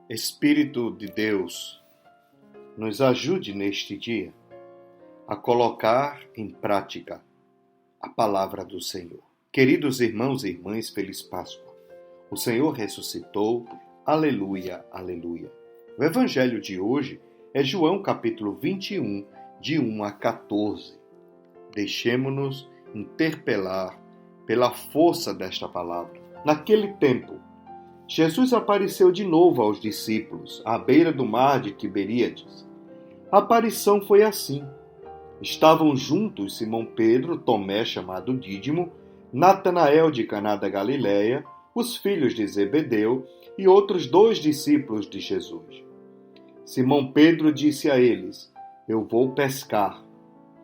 Espírito de Deus, nos ajude neste dia a colocar em prática a palavra do Senhor. Queridos irmãos e irmãs, feliz Páscoa. O Senhor ressuscitou. Aleluia, aleluia. O evangelho de hoje é João capítulo 21, de 1 a 14. Deixemo-nos interpelar pela força desta palavra. Naquele tempo, Jesus apareceu de novo aos discípulos, à beira do mar de Tiberíades. A aparição foi assim. Estavam juntos Simão Pedro, Tomé, chamado Dídimo, Natanael de Caná da Galileia, os filhos de Zebedeu e outros 2 discípulos de Jesus. Simão Pedro disse a eles: "Eu vou pescar."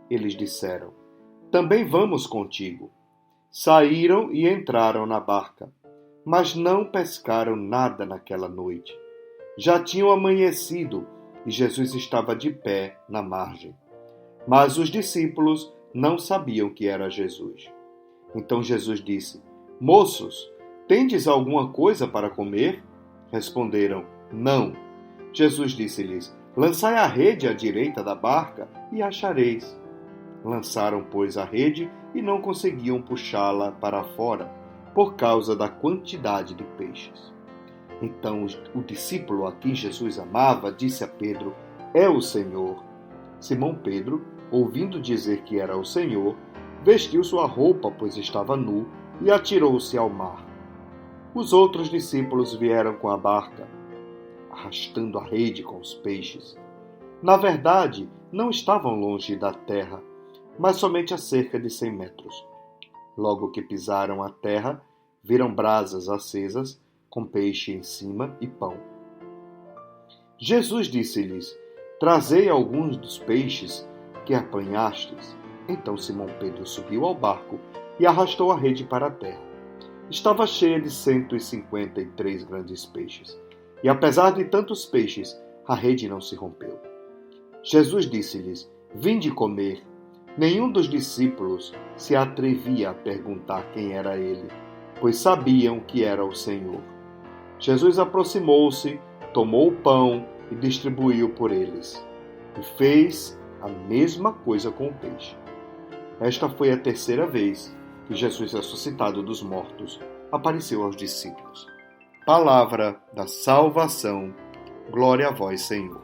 Eles disseram: "Também vamos contigo." Saíram e entraram na barca, mas não pescaram nada naquela noite. Já tinham amanhecido e Jesus estava de pé na margem. Mas os discípulos não sabiam que era Jesus. Então Jesus disse: "Moços, tendes alguma coisa para comer?" Responderam: "Não." Jesus disse-lhes: "Lançai a rede à direita da barca e achareis." Lançaram, pois, a rede e não conseguiam puxá-la para fora, por causa da quantidade de peixes. Então o discípulo a quem Jesus amava disse a Pedro: "É o Senhor." Simão Pedro, ouvindo dizer que era o Senhor, vestiu sua roupa, pois estava nu, e atirou-se ao mar. Os outros discípulos vieram com a barca, arrastando a rede com os peixes. Na verdade, não estavam longe da terra, mas somente a cerca de 100 metros. Logo que pisaram a terra, viram brasas acesas, com peixe em cima e pão. Jesus disse-lhes: "Trazei alguns dos peixes que apanhastes." Então Simão Pedro subiu ao barco e arrastou a rede para a terra. Estava cheia de 153 grandes peixes, e apesar de tantos peixes, a rede não se rompeu. Jesus disse-lhes: "Vinde comer." Nenhum dos discípulos se atrevia a perguntar quem era ele, pois sabiam que era o Senhor. Jesus aproximou-se, tomou o pão e distribuiu por eles, e fez a mesma coisa com o peixe. Esta foi a 3ª vez que Jesus, ressuscitado dos mortos, apareceu aos discípulos. Palavra da salvação. Glória a vós, Senhor.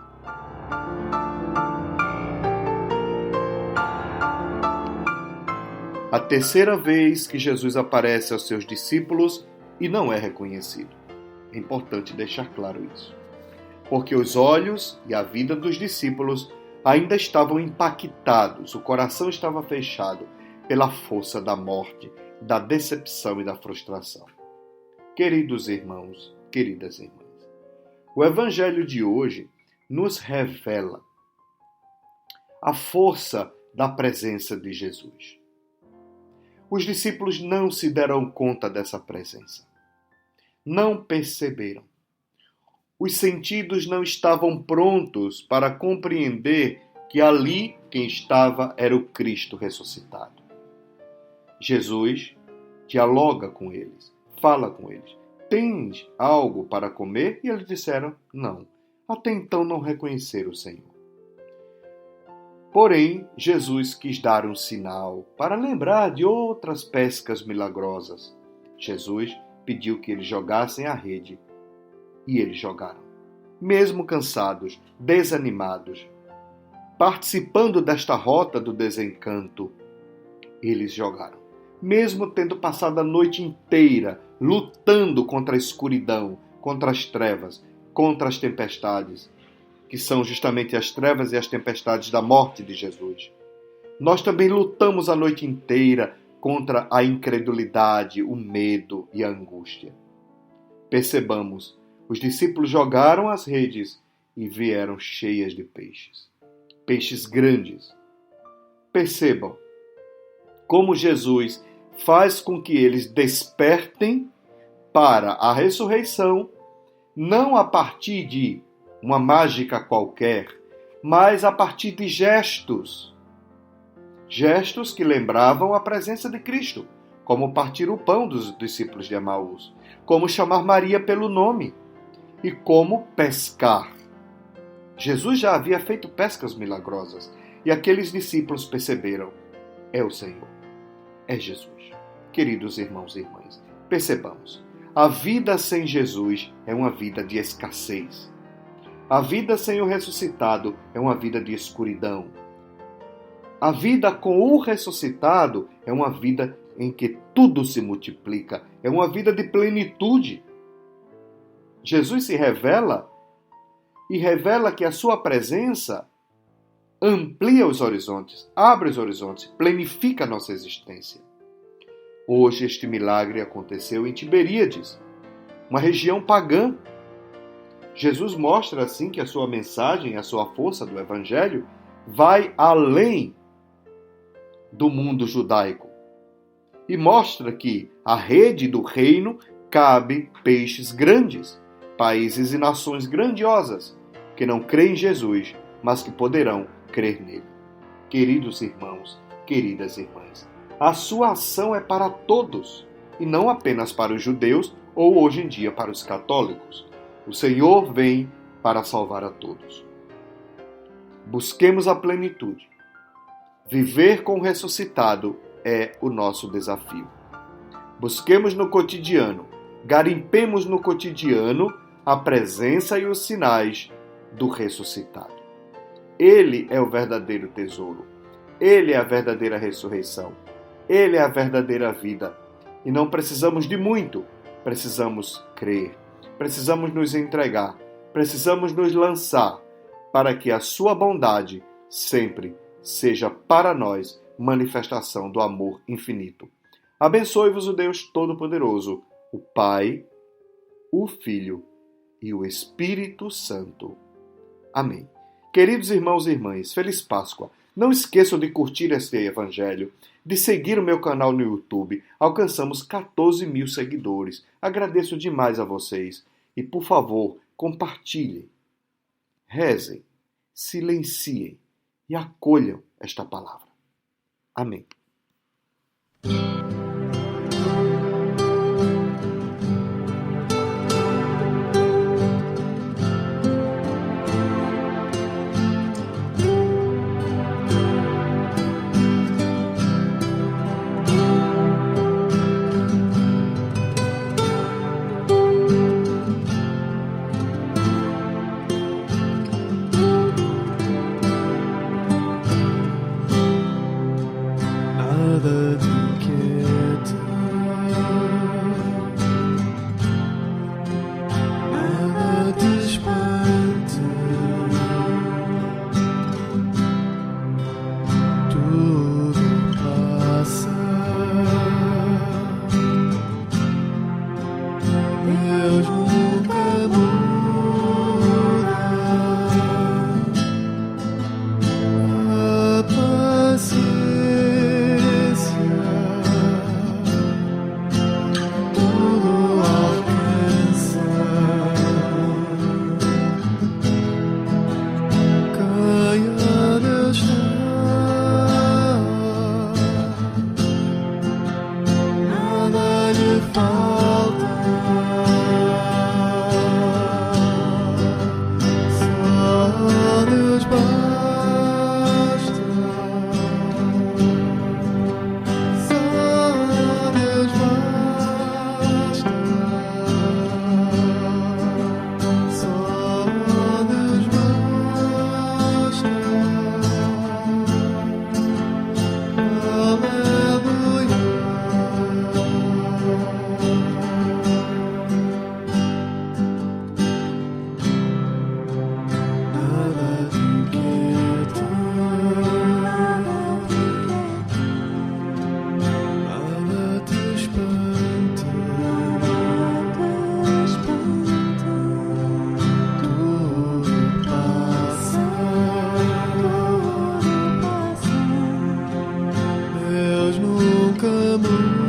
A 3ª vez que Jesus aparece aos seus discípulos e não é reconhecido. É importante deixar claro isso. Porque os olhos e a vida dos discípulos ainda estavam impactados, o coração estava fechado pela força da morte, da decepção e da frustração. Queridos irmãos, queridas irmãs, o Evangelho de hoje nos revela a força da presença de Jesus. Os discípulos não se deram conta dessa presença. Não perceberam. Os sentidos não estavam prontos para compreender que ali quem estava era o Cristo ressuscitado. Jesus dialoga com eles, fala com eles. "Tens algo para comer?" E eles disseram: "Não." Até então não reconheceram o Senhor. Porém, Jesus quis dar um sinal para lembrar de outras pescas milagrosas. Jesus pediu que eles jogassem a rede, e eles jogaram. Mesmo cansados, desanimados, participando desta rota do desencanto, eles jogaram. Mesmo tendo passado a noite inteira lutando contra a escuridão, contra as trevas, contra as tempestades, que são justamente as trevas e as tempestades da morte de Jesus. Nós também lutamos a noite inteira contra a incredulidade, o medo e a angústia. Percebamos, os discípulos jogaram as redes e vieram cheias de peixes. Peixes grandes. Percebam como Jesus faz com que eles despertem para a ressurreição, não a partir de uma mágica qualquer, mas a partir de gestos. Gestos que lembravam a presença de Cristo, como partir o pão dos discípulos de Emaús, como chamar Maria pelo nome e como pescar. Jesus já havia feito pescas milagrosas e aqueles discípulos perceberam: é o Senhor, é Jesus. Queridos irmãos e irmãs, percebamos, a vida sem Jesus é uma vida de escassez. A vida sem o ressuscitado é uma vida de escuridão. A vida com o ressuscitado é uma vida em que tudo se multiplica, é uma vida de plenitude. Jesus se revela e revela que a sua presença amplia os horizontes, abre os horizontes, planifica a nossa existência. Hoje este milagre aconteceu em Tiberíades, uma região pagã. Jesus mostra assim que a sua mensagem, a sua força do Evangelho vai além do mundo judaico e mostra que a rede do reino cabe peixes grandes, países e nações grandiosas que não creem em Jesus, mas que poderão crer nele. Queridos irmãos, queridas irmãs, a sua ação é para todos e não apenas para os judeus ou hoje em dia para os católicos. O Senhor vem para salvar a todos. Busquemos a plenitude. Viver com o ressuscitado é o nosso desafio. Busquemos no cotidiano, garimpemos no cotidiano a presença e os sinais do ressuscitado. Ele é o verdadeiro tesouro. Ele é a verdadeira ressurreição. Ele é a verdadeira vida. E não precisamos de muito. Precisamos crer. Precisamos nos entregar. Precisamos nos lançar para que a sua bondade sempre seja para nós manifestação do amor infinito. Abençoe-vos o Deus Todo-Poderoso, o Pai, o Filho e o Espírito Santo. Amém. Queridos irmãos e irmãs, Feliz Páscoa. Não esqueçam de curtir este Evangelho, de seguir o meu canal no YouTube. Alcançamos 14 mil seguidores. Agradeço demais a vocês. E, por favor, compartilhem, rezem, silenciem e acolham esta palavra. Amém. Nada te inquieta, nada te espanta, tudo passa. Deus nunca muda, a paciência nunca muda.